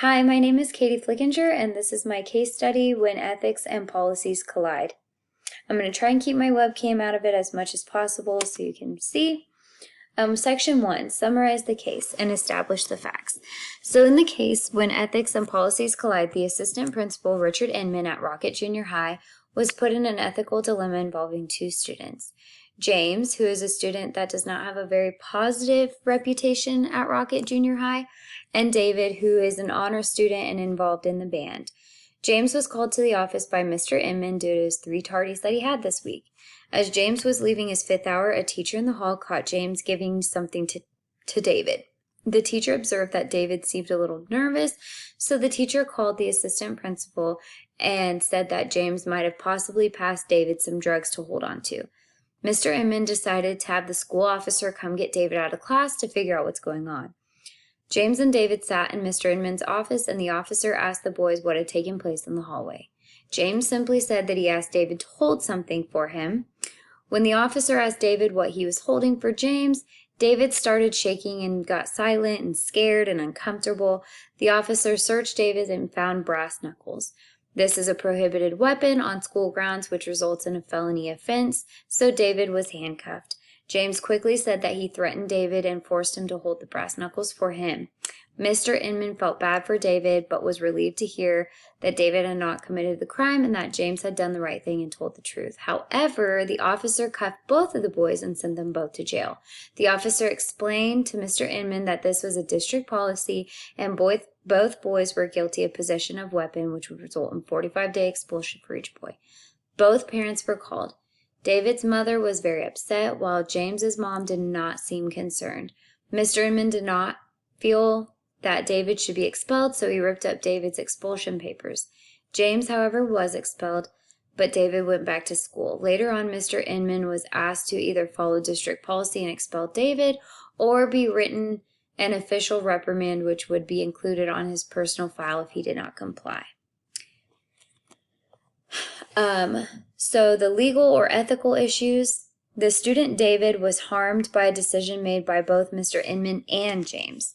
Hi, my name is Katie Flickinger, and this is my case study, When Ethics and Policies Collide. I'm going to try and keep my webcam out of it as much as possible so you can see. Section 1, summarize the case and establish the facts. So in the case, When Ethics and Policies Collide, the assistant principal, Richard Inman at Rocket Junior High, was put in an ethical dilemma involving two students. James, who is a student that does not have a very positive reputation at Rocket Junior High, and David, who is an honor student and involved in the band. James was called to the office by Mr. Inman due to his 3 tardies that he had this week. As James was leaving his 5th hour, a teacher in the hall caught James giving something to David. The teacher observed that David seemed a little nervous, so the teacher called the assistant principal and said that James might have possibly passed David some drugs to hold on to. Mr. Inman decided to have the school officer come get David out of class to figure out what's going on. James and David sat in Mr. Inman's office, and the officer asked the boys what had taken place in the hallway. James simply said that he asked David to hold something for him. When the officer asked David what he was holding for James, David started shaking and got silent and scared and uncomfortable. The officer searched David and found brass knuckles. This is a prohibited weapon on school grounds, which results in a felony offense, so David was handcuffed. James quickly said that he threatened David and forced him to hold the brass knuckles for him. Mr. Inman felt bad for David, but was relieved to hear that David had not committed the crime and that James had done the right thing and told the truth. However, the officer cuffed both of the boys and sent them both to jail. The officer explained to Mr. Inman that this was a district policy and both boys were guilty of possession of weapon, which would result in 45-day expulsion for each boy. Both parents were called. David's mother was very upset, while James's mom did not seem concerned. Mr. Inman did not feel that David should be expelled, so he ripped up David's expulsion papers. James, however, was expelled, but David went back to school. Later on, Mr. Inman was asked to either follow district policy and expel David, or be written an official reprimand, which would be included on his personal file if he did not comply. So the legal or ethical issues, the student David was harmed by a decision made by both Mr. Inman and James.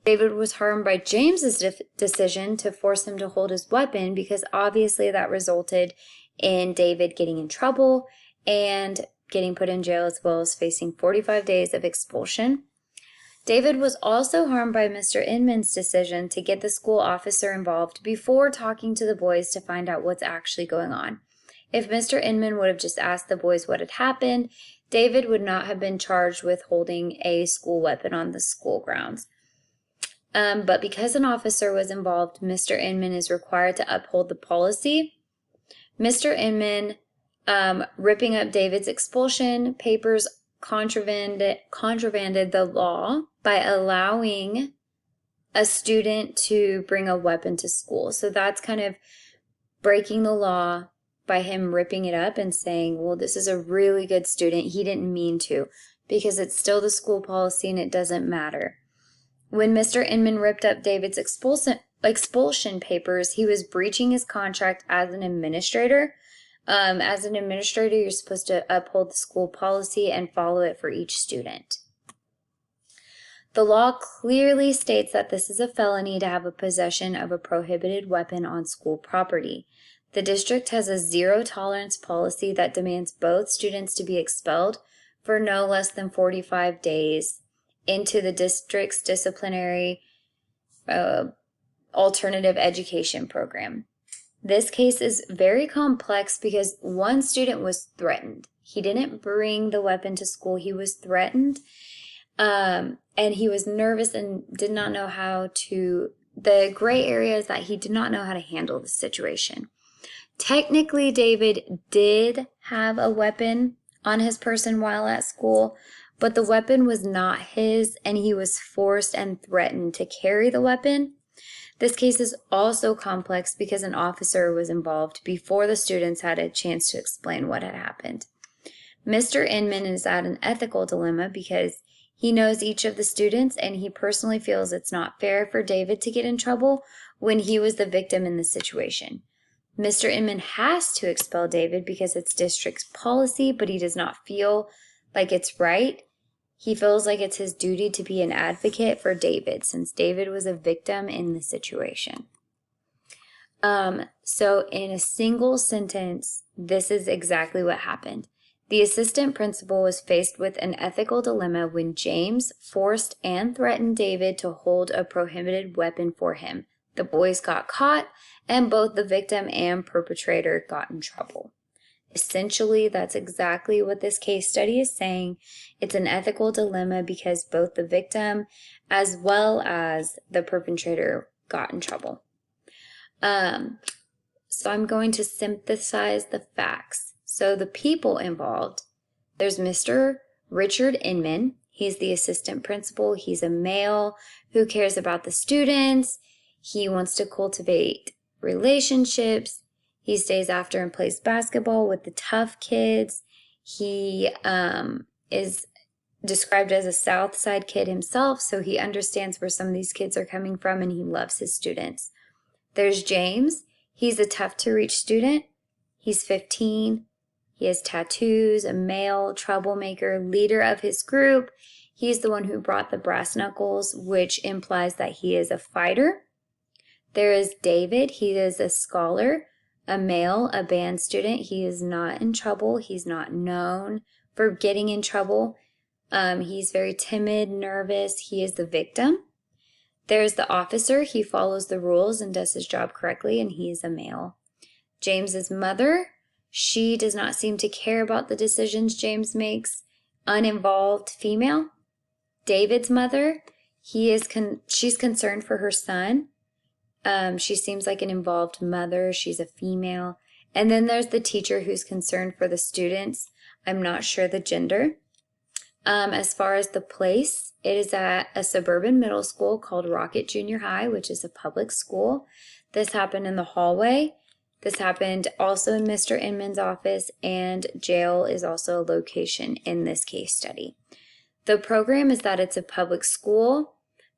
David was harmed by James's decision to force him to hold his weapon because obviously that resulted in David getting in trouble and getting put in jail, as well as facing 45 days of expulsion. David was also harmed by Mr. Inman's decision to get the school officer involved before talking to the boys to find out what's actually going on. If Mr. Inman would have just asked the boys what had happened, David would not have been charged with holding a school weapon on the school grounds. But because an officer was involved, Mr. Inman is required to uphold the policy. Mr. Inman ripping up David's expulsion papers contravened the law by allowing a student to bring a weapon to school. So that's kind of breaking the law by him ripping it up and saying, well, this is a really good student. He didn't mean to, because it's still the school policy and it doesn't matter. When Mr. Inman ripped up David's expulsion papers, he was breaching his contract as an administrator. As an administrator, you're supposed to uphold the school policy and follow it for each student. The law clearly states that this is a felony to have a possession of a prohibited weapon on school property. The district has a zero-tolerance policy that demands both students to be expelled for no less than 45 days into the district's disciplinary alternative education program. This case is very complex because one student was threatened. He didn't bring the weapon to school. He was threatened, and he was nervous and did not know the gray area is that he did not know how to handle the situation. Technically, David did have a weapon on his person while at school, but the weapon was not his, and he was forced and threatened to carry the weapon. This case is also complex because an officer was involved before the students had a chance to explain what had happened. Mr. Inman is at an ethical dilemma because he knows each of the students, and he personally feels it's not fair for David to get in trouble when he was the victim in the situation. Mr. Inman has to expel David because it's district's policy, but he does not feel like it's right. He feels like it's his duty to be an advocate for David, since David was a victim in the situation. So in a single sentence, this is exactly what happened. The assistant principal was faced with an ethical dilemma when James forced and threatened David to hold a prohibited weapon for him. The boys got caught, and both the victim and perpetrator got in trouble. Essentially, that's exactly what this case study is saying. It's an ethical dilemma because both the victim as well as the perpetrator got in trouble. So I'm going to synthesize the facts. So the people involved, there's Mr. Richard Inman. He's the assistant principal. He's a male who cares about the students. He wants to cultivate relationships. He stays after and plays basketball with the tough kids. He is described as a South Side kid himself, so he understands where some of these kids are coming from, and he loves his students. There's James. He's a tough-to-reach student. He's 15. He has tattoos, a male, troublemaker, leader of his group. He's the one who brought the brass knuckles, which implies that he is a fighter. There is David. He is a scholar, a male, a band student. He is not in trouble. He's not known for getting in trouble. He's very timid, nervous. He is the victim. There's the officer. He follows the rules and does his job correctly, and he is a male. James's mother, she does not seem to care about the decisions James makes. Uninvolved female. David's mother, she's concerned for her son. She seems like an involved mother. She's a female. And then there's the teacher who's concerned for the students. I'm not sure the gender. As far as the place, it is at a suburban middle school called Rocket Junior High, which is a public school. This happened in the hallway. This happened also in Mr. Inman's office, and jail is also a location in this case study. The program is that it's a public school.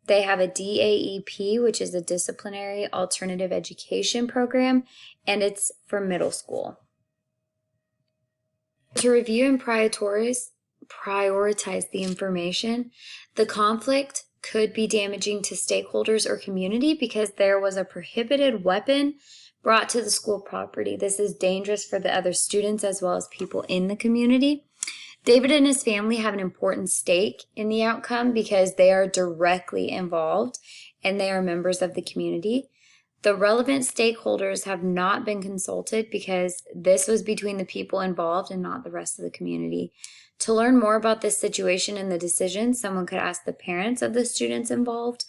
They have a DAEP, which is a disciplinary alternative education program, and it's for middle school. To review and prioritize the information, the conflict could be damaging to stakeholders or community because there was a prohibited weapon brought to the school property. This is dangerous for the other students as well as people in the community. David and his family have an important stake in the outcome because they are directly involved and they are members of the community. The relevant stakeholders have not been consulted because this was between the people involved and not the rest of the community. To learn more about this situation and the decision, someone could ask the parents of the students involved.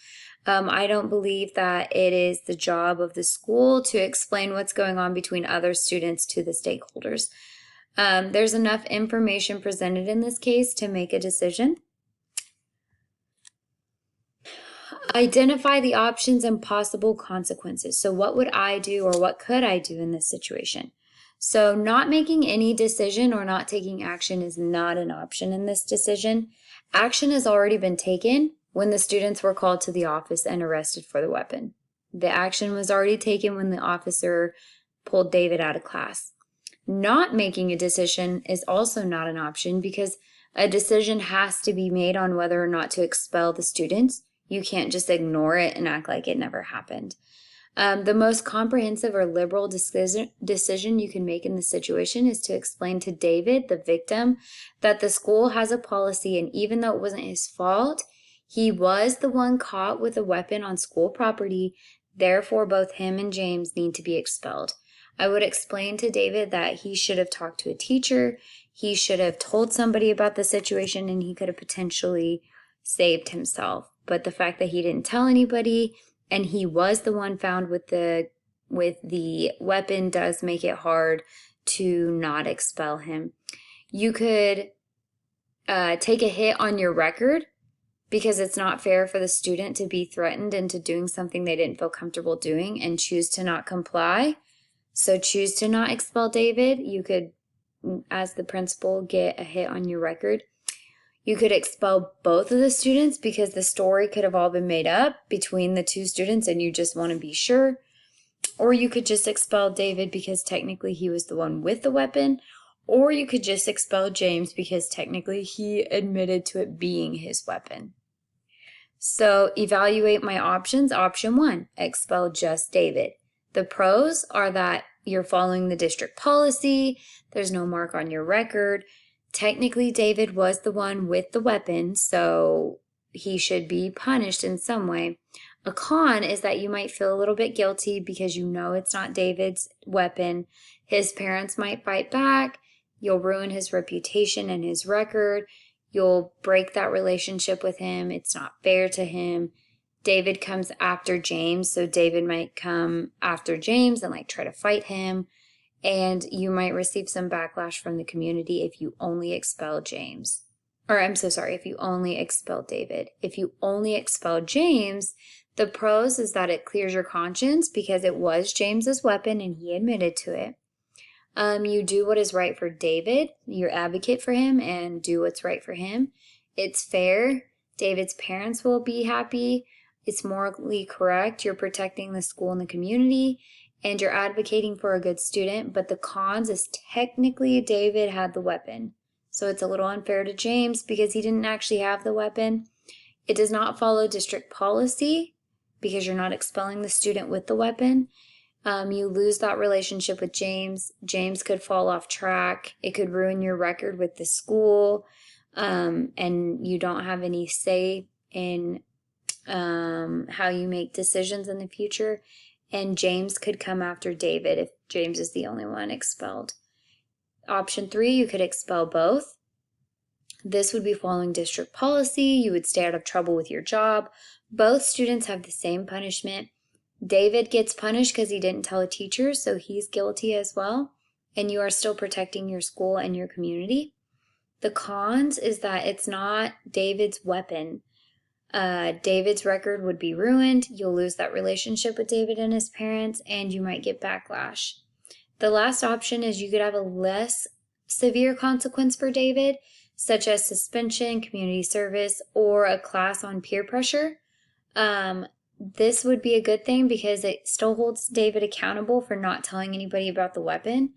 I don't believe that it is the job of the school to explain what's going on between other students to the stakeholders. There's enough information presented in this case to make a decision. Identify the options and possible consequences. So what would I do or what could I do in this situation? So not making any decision or not taking action is not an option in this decision. Action has already been taken when the students were called to the office and arrested for the weapon. The action was already taken when the officer pulled David out of class. Not making a decision is also not an option because a decision has to be made on whether or not to expel the students. You can't just ignore it and act like it never happened. The most comprehensive or liberal decision you can make in this situation is to explain to David, the victim, that the school has a policy, and even though it wasn't his fault, he was the one caught with a weapon on school property. Therefore, both him and James need to be expelled. I would explain to David that he should have talked to a teacher, he should have told somebody about the situation, and he could have potentially saved himself. But the fact that he didn't tell anybody and he was the one found with the weapon does make it hard to not expel him. You could take a hit on your record because it's not fair for the student to be threatened into doing something they didn't feel comfortable doing and choose to not comply. So choose to not expel David. You could, as the principal, get a hit on your record. You could expel both of the students because the story could have all been made up between the two students and you just want to be sure. Or you could just expel David because technically he was the one with the weapon. Or you could just expel James because technically he admitted to it being his weapon. So evaluate my options. Option 1, expel just David. The pros are that you're following the district policy. There's no mark on your record. Technically, David was the one with the weapon, so he should be punished in some way. A con is that you might feel a little bit guilty because you know it's not David's weapon. His parents might fight back. You'll ruin his reputation and his record. You'll break that relationship with him. It's not fair to him. David comes after James, so David might come after James and like try to fight him. And you might receive some backlash from the community if you only expel James. Or I'm so sorry, if you only expel David. If you only expel James, the pros is that it clears your conscience because it was James's weapon and he admitted to it. You do what is right for David. You advocate for him and do what's right for him. It's fair. David's parents will be happy. It's morally correct. You're protecting the school and the community, and you're advocating for a good student. But the cons is technically David had the weapon. So it's a little unfair to James because he didn't actually have the weapon. It does not follow district policy because you're not expelling the student with the weapon. You lose that relationship with James. James could fall off track. It could ruin your record with the school. And you don't have any say in how you make decisions in the future. And James could come after David if James is the only one expelled. Option 3, you could expel both. This would be following district policy. You would stay out of trouble with your job. Both students have the same punishment. David gets punished because he didn't tell a teacher, so he's guilty as well, and you are still protecting your school and your community. The cons is that it's not David's weapon. David's record would be ruined. You'll lose that relationship with David and his parents, and you might get backlash. The last option is you could have a less severe consequence for David, such as suspension, community service, or a class on peer pressure. This would be a good thing because it still holds David accountable for not telling anybody about the weapon,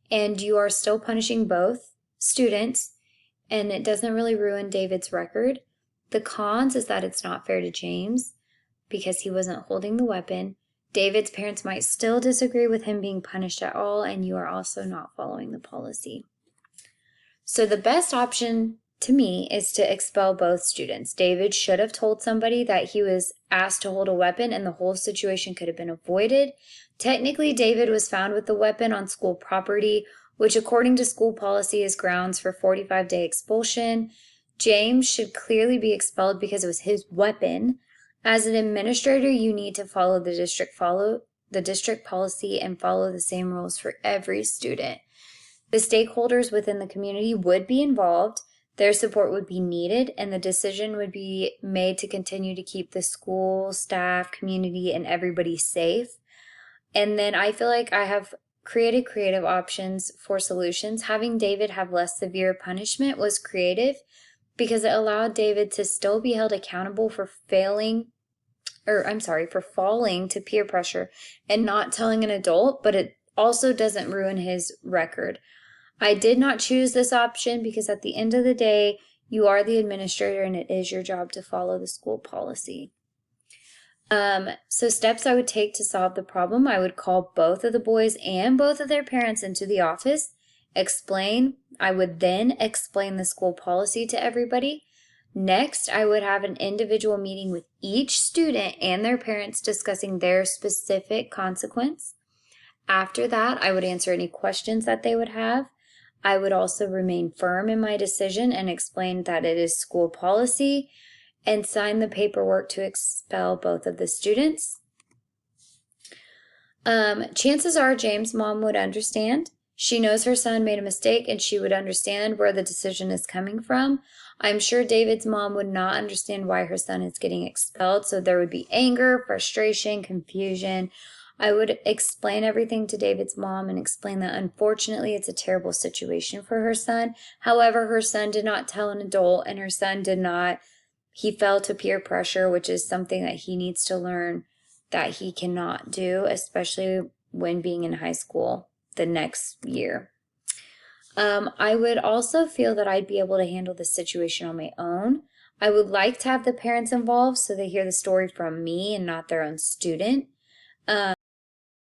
and you are still punishing both students, and it doesn't really ruin David's record. The cons is that it's not fair to James because he wasn't holding the weapon. David's parents might still disagree with him being punished at all, and you are also not following the policy. So the best option to me is to expel both students. David should have told somebody that he was asked to hold a weapon and the whole situation could have been avoided. Technically, David was found with the weapon on school property, which according to school policy is grounds for 45-day expulsion. James should clearly be expelled because it was his weapon. As an administrator, you need to follow the district policy and follow the same rules for every student. The stakeholders within the community would be involved. Their support would be needed, and the decision would be made to continue to keep the school, staff, community, and everybody safe. And then I feel like I have created creative options for solutions. Having David have less severe punishment was creative because it allowed David to still be held accountable for falling to peer pressure and not telling an adult, but it also doesn't ruin his record. I did not choose this option because at the end of the day, you are the administrator and it is your job to follow the school policy. So steps I would take to solve the problem, I would call both of the boys and both of their parents into the office, I would then explain the school policy to everybody. Next, I would have an individual meeting with each student and their parents discussing their specific consequence. After that, I would answer any questions that they would have. I would also remain firm in my decision and explain that it is school policy and sign the paperwork to expel both of the students. Chances are James' mom would understand. She knows her son made a mistake and she would understand where the decision is coming from. I'm sure David's mom would not understand why her son is getting expelled, so there would be anger, frustration, confusion. I would explain everything to David's mom and explain that unfortunately it's a terrible situation for her son. However, her son did not tell an adult and her son he fell to peer pressure, which is something that he needs to learn that he cannot do, especially when being in high school the next year. I would also feel that I'd be able to handle the situation on my own. I would like to have the parents involved so they hear the story from me and not their own student.